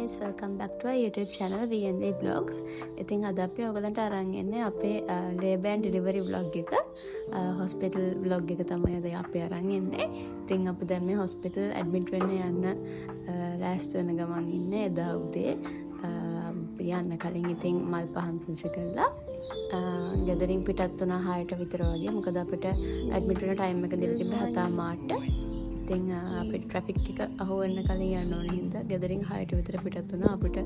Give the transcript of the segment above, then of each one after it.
guys, welcome back to our YouTube channel VNV Vlogs. ඉතින් අද අපි ඔයගලන්ට අරන් එන්නේ අපේ labor and delivery vlog එක. hospital vlog එක තමයි අද අපි අරන් එන්නේ. ඉතින් අපි දැන් මේ hospital admit වෙන්න යන්න ලෑස්ති වෙන ගමන් ඉන්නේ එදා උදේ. යන්න කලින් ඉතින් මල් පහන් පුංචි කළා. ගෙදරින් පිටත් වුණා 6ට විතර වගේ. මොකද අපිට admit වෙන time එක දීලා තිබ්බේ 7:00ට. ඉතින් අපිට ට්‍රැෆික් ටික අහුවෙන්න කලින් යන්න ඕනේ හින්දා ගෙදරින් 6ට විතර පිටත් වුණා. අපිට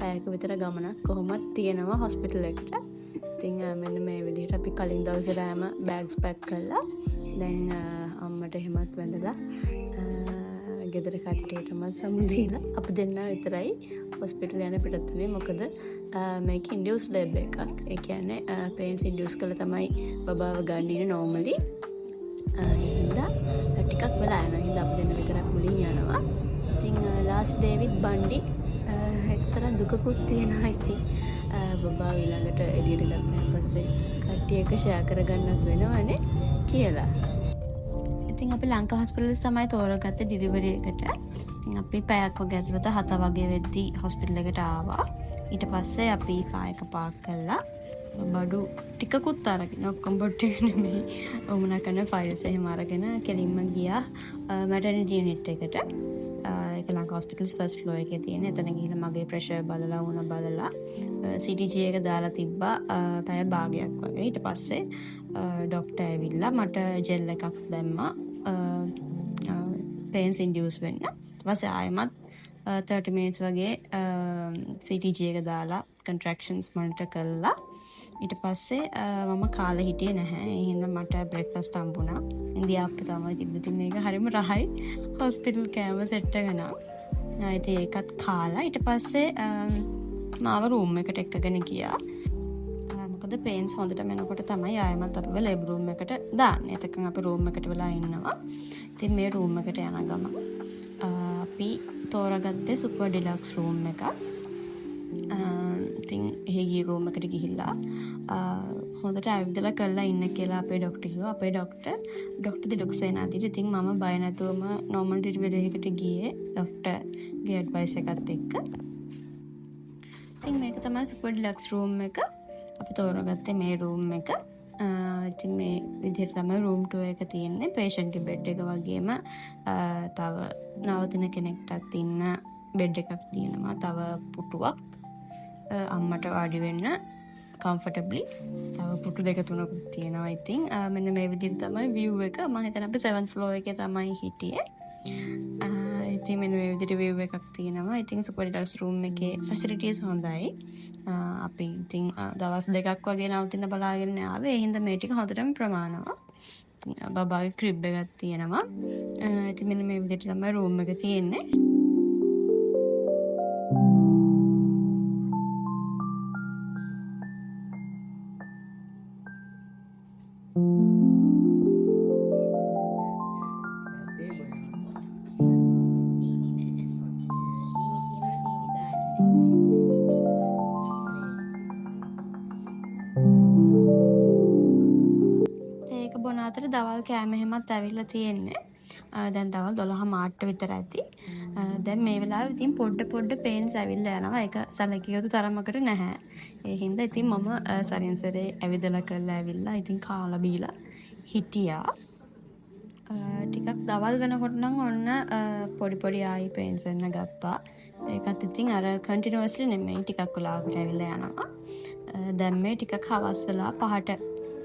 පැයක විතර ගමනක් කොහොමද තියෙනවා හොස්පිටල් එකට. ඉතින් මෙන්න මේ විදිහට අපි කලින් දවසේ රෑම බෑග්ස් පැක් කළා. දැන් අම්මට එහෙමත් වැඳලා ගෙදර කට්ටියටම සමුදීලා අපි දෙන්න විතරයි හොස්පිටල් යන පිටත් වුණේ. මොකද මේක ඉන්ඩියුස් ලේබර් එකක්. ඒ කියන්නේ පේන්ස් ඉන්ඩියුස් කළා තමයි බබාව ගන්න ඉන්නේ normally. හින්දා ටිකක් වෙලා යනවා. හින්දා අපි දෙන්න විතරක් මුලින් යනවා. ඉතින් last day with බණ්ඩි එක්තරා දුකකුත් තියෙනවා. ඉතින් බබා ඊළඟට එළියට ගත්තාන් පස්සේ කට්ටිය එක ෂෙයා කරගන්නත් වෙනවනේ කියලා. ඉතින් අපි ලංකා හොස්පිටල්ස් තමයි තෝරගත්තේ ඩිලිවරි එකට. ඉතින් අපි පැයක් වගේ ඇතුළත 7 වගේ වෙද්දි හොස්පිටල් එකට ආවා. ඊට පස්සේ අපි කායක පාක් කළා. බඩු ටිකකුත් අරගෙන ඔක්කොම බොට්ටේ නෙමෙයි. වුණා කරන ෆයිල්ස් එහෙම අරගෙන කෙලින්ම ගියා මැටර්නිටි යුනිට් එකට. ඒක ලංකා හොස්පිටල්ස් ෆස්ට් ෆ්ලෝර් එකේ තියෙන. එතන ගිහිල්ලා මගේ ප්‍රෙෂර් බලලා වුණ බලලා CTG එක දාලා තිබ්බා පැය භාගයක් වගේ. ඊට පස්සේ ડોක්ටර් ඇවිල්ලා මට ජෙල් එකක් දැම්මා පේන්ස් ඉන්ඩියුස් වෙන්න. ඊට පස්සේ ආයෙමත් 30 minutes වගේ CTG එක දාලා contractions monitor කළා. ඊට පස්සේ මම කාලා හිටියේ නැහැ. ඒ හින්දා මට බ්‍රෙක්ෆාස්ට් හම්බුණා. ඉන්දියාප්පේ තමයි තිබ්බේ. මේක හරිම රහයි. හොස්පිටල් කෑම සෙට් එක නා. ඉතින් ඒකත් කාලා ඊට පස්සේ මාව රූම් එකට එක්කගෙන ගියා. මොකද පේන්ස් හොඳට මෙනකොට තමයි ආයෙමත් අපිව ලේබ් රූම් එකට දාන්නේ. එතකන් අපි රූම් එකට වෙලා ඉන්නවා. ඉතින් මේ රූම් එකට යන ගමන් අපි තෝරාගත්තේ සුපර් ඩිලක්ස් රූම් එකක්. ඉතින් එහෙ ගිය රූම් එකට ගිහිල්ලා හොඳට ඇවිදලා කරලා ඉන්න කියලා අපේ ડોක්ටර් කිව්වා. අපේ ડોක්ටර් දිලුක්සේනාදිට. ඉතින් මම බය නැතුවම normal delivery එකට ගියේ ડોක්ටර්ගේ ඇඩ්වයිස් එකත් එක්ක. ඉතින් මේක තමයි සුපර් ඩිලක්ස් රූම් එක. අපි තෝරාගත්තේ මේ රූම් එක. ඉතින් මේ විදිහට තමයි රූම් 2 එක තියෙන්නේ. patient බෙඩ් එක වගේම තව නවතින කෙනෙක්ටත් ඉන්න බෙඩ් එකක් තියෙනවා. තව පුටුවක් අම්මට වාඩි වෙන්න comfortably. තව පුටු දෙක තුනකුත් තියෙනවා. ඉතින් මෙන්න මේ විදිහට තමයි view එක. මම හිතන්නේ අපි 7th floor එකේ තමයි හිටියේ. ඉතින් මෙන්න මේ විදිහට view එකක් තියෙනවා. ඉතින් super deluxe room එකේ facilities හොඳයි. අපි ඉතින් දවස් දෙකක් වගේ නවතින්න බලාගෙන ආවේ. ඒ හින්දා මේ ටික හොඳටම ප්‍රමාණවත්. බබාගේ crib එකක් තියෙනවා. ඉතින් මෙන්න මේ විදිහට තමයි room එක තියෙන්නේ. දවල් කෑම එහෙමත් ඇවිල්ලා තියෙන්නේ. දැන් දවල් 12:00 විතර ඇති. දැන් මේ වෙලාවේ ඉතින් පොඩ පේන්ස් ඇවිල්ලා යනවා. ඒක සැලකිය යුතු තරමකට නැහැ. ඒ හින්දා ඉතින් මම සරින්සරේ ඇවිදලා කරලා ඇවිල්ලා ඉතින් කාලා බීලා හිටියා. ටිකක් දවල් වෙනකොට නම් ඔන්න පොඩි ආයි පේන්ස් එන්න ගත්තා. ඒකත් ඉතින් අර කන්ටිනියස්ලි නෙමෙයි ටිකක් වෙලාවකට ඇවිල්ලා යනවා. දැන් මේ ටිකක් හවස් වෙලා 5ට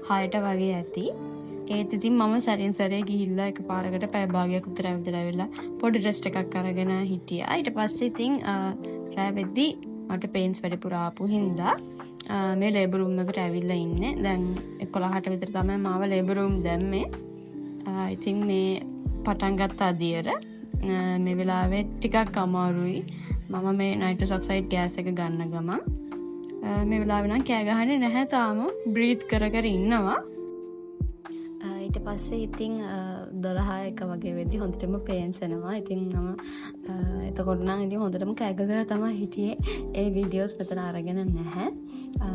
6ට වගේ ඇති. ඒත් ඉතින් මම සරින් සරේ ගිහිල්ලා එකපාරකට පැය භාගයක් විතර ඇවිදලා පොඩි රෙස්ට් එකක් අරගෙන හිටියා. ඊට පස්සේ ඉතින් රෑ වෙද්දි මට පේන්ස් වැඩිපුර ආපු හින්දා මේ ලේබර් රූම් එකට ඇවිල්ලා ඉන්නේ. දැන් 11ට විතර තමයි මාව ලේබර් රූම් දැම්මේ. ඉතින් මේ පටන් ගත්ත අදියර මේ වෙලාවේ ටිකක් අමාරුයි. මම මේ නයිට්‍රස් ඔක්සයිඩ් ගෑස් එක ගන්න ගමන් මේ වෙලාවේ නම් කෑ ගහන්නේ නැහැ තාම. බ්‍රීත් කර ඉන්නවා. ඊට පස්සේ ඉතින් 12:01 වගේ වෙද්දි හොඳටම පේන්ස් එනවා. ඉතින් මම එතකොට නම් ඉතින් හොඳටම කෑගග තමයි හිටියේ. ඒ වීඩියෝස් මෙතන අරගෙන නැහැ.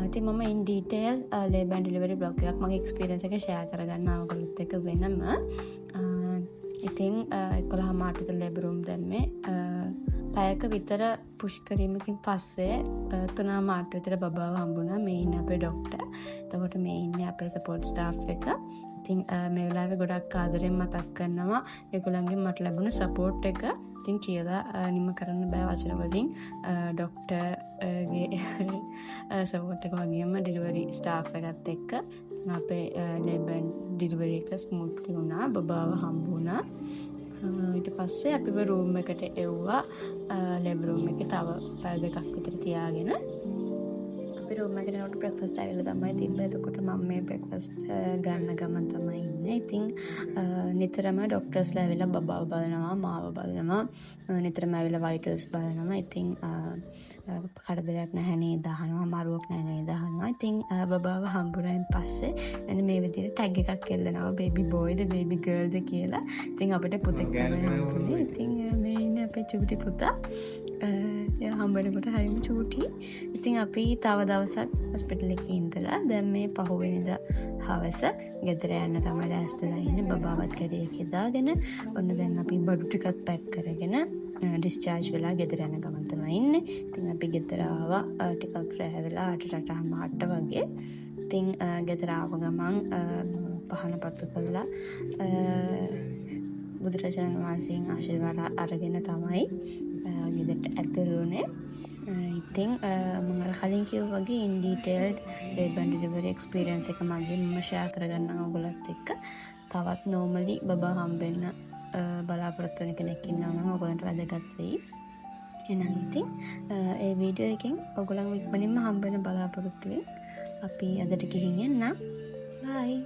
ඉතින් මම in detail labor and delivery blog එකක් මගේ experience එක share කරගන්නවා ඔයගොල්ලොත් එක්ක වෙනම. ඉතින් 11 විතර ලේබර් රූම් දැම්මේ. පැයක විතර පුෂ් කිරීමකින් පස්සේ 3 විතර බබාව හම්බුණා. මේ ඉන්නේ අපේ ડોක්ටර්. එතකොට මේ ඉන්නේ අපේ සපෝට් ස්ටාෆ් එක. ඉතින් මේ වෙලාවේ ගොඩක් ආදරෙන් මතක් කරනවා ඒගොල්ලන්ගෙන් මට ලැබුණ සපෝට් එක. ඉතින් කියලා නිම කරන්න බෑ වචන වලින්. ડોක්ටර්ගේ සපෝට් එක වගේම ඩෙලිවරි ස්ටාෆ් එකත් එක්ක අපේ ලේබර් ඩෙලිවරි එක ස්මූත්ලි වුණා. බබාව හම්බුණා. ඊට පස්සේ අපිව රූම් එකට එව්වා. ලේබර් රූම් එකේ තව පැය දෙකක් විතර තියාගෙන අපි රූම් එකට යනකොට බ්‍රෙක්ෆාස්ට් ආවිල්ලා තමයි තිබ්බේ. එතකොට මම මේ බ්‍රෙක්ෆාස්ට් ගන්න ගමන් තමයි ඉන්නේ. ඉතින් නිතරම ડોක්ටර්ස්ලා ඇවිල්ලා බබාව බලනවා, මාව බලනවා. නිතරම ඇවිල්ලා වයිටල්ස් බලනවා. ඉතින් කඩදරයක් නැහැ නේද අහනවා, මරුවක් නැහැ නේද අහනවා. ඉතින් බබාව හම්බුනායින් පස්සේ මෙන්න මේ විදිහට ටැග් එකක් එල්ලනවා බේබි බෝයිද බේබි ගර්ල්ද කියලා. ඉතින් අපිට පුතෙක් තමයි හම්බුනේ. ඉතින් මේ ඉන්නේ අපේ චූටි පුතා. එයා හම්බෙනකොට හරිම චූටි. ඉතින් අපි තව දවසක් හොස්පිටල් එකේ ඉඳලා දැන් මේ පහුවෙනිදා හවස ගෙදර යන්න තමයි ලෑස්තිලා ඉන්නේ. බබාවත් කැරියර් දාගෙන ඔන්න දැන් අපි බඩු ටිකක් පැක් කරගෙන ඩිස්චාර්ජ් වෙලා ගෙදර යන ගමන් තමයි ඉන්නේ. ඉතින් අපි ගෙදර ආවා ටිකක් රැ වෙලා 8:30 වගේ. ඉතින් ගෙදර ආව ගමන් පහන පත්තු කළා. බුදුරජාණන් වහන්සේගෙන් ආශිර්වාද අරගෙන තමයි ගෙදරට ඇතුළු වුණේ. ඉතින් මම කලින් කිව්වා වගේ ඉන් ඩීටේල්ඩ් ලේබර් ඩෙලිවරි එක්ස්පීරියන්ස් එක මගේ මම ෂෙයා කරගන්නම් ඔයගොල්ලොත් එක්ක. තවත් නෝමලි බබා හම්බෙන්න බලාපොරොත්තු වෙන කෙනෙක් ඉන්නවා නම් ඔයගොල්ලන්ට වැදගත් වෙයි. එහෙනම් ඉතින් ඒ වීඩියෝ එකෙන් ඔයගොල්ලන් ඉක්මනින්ම හම්බ වෙන බලාපොරොත්තු වෙයි. අපි අදට ගිහින් එන්නම්. බයි.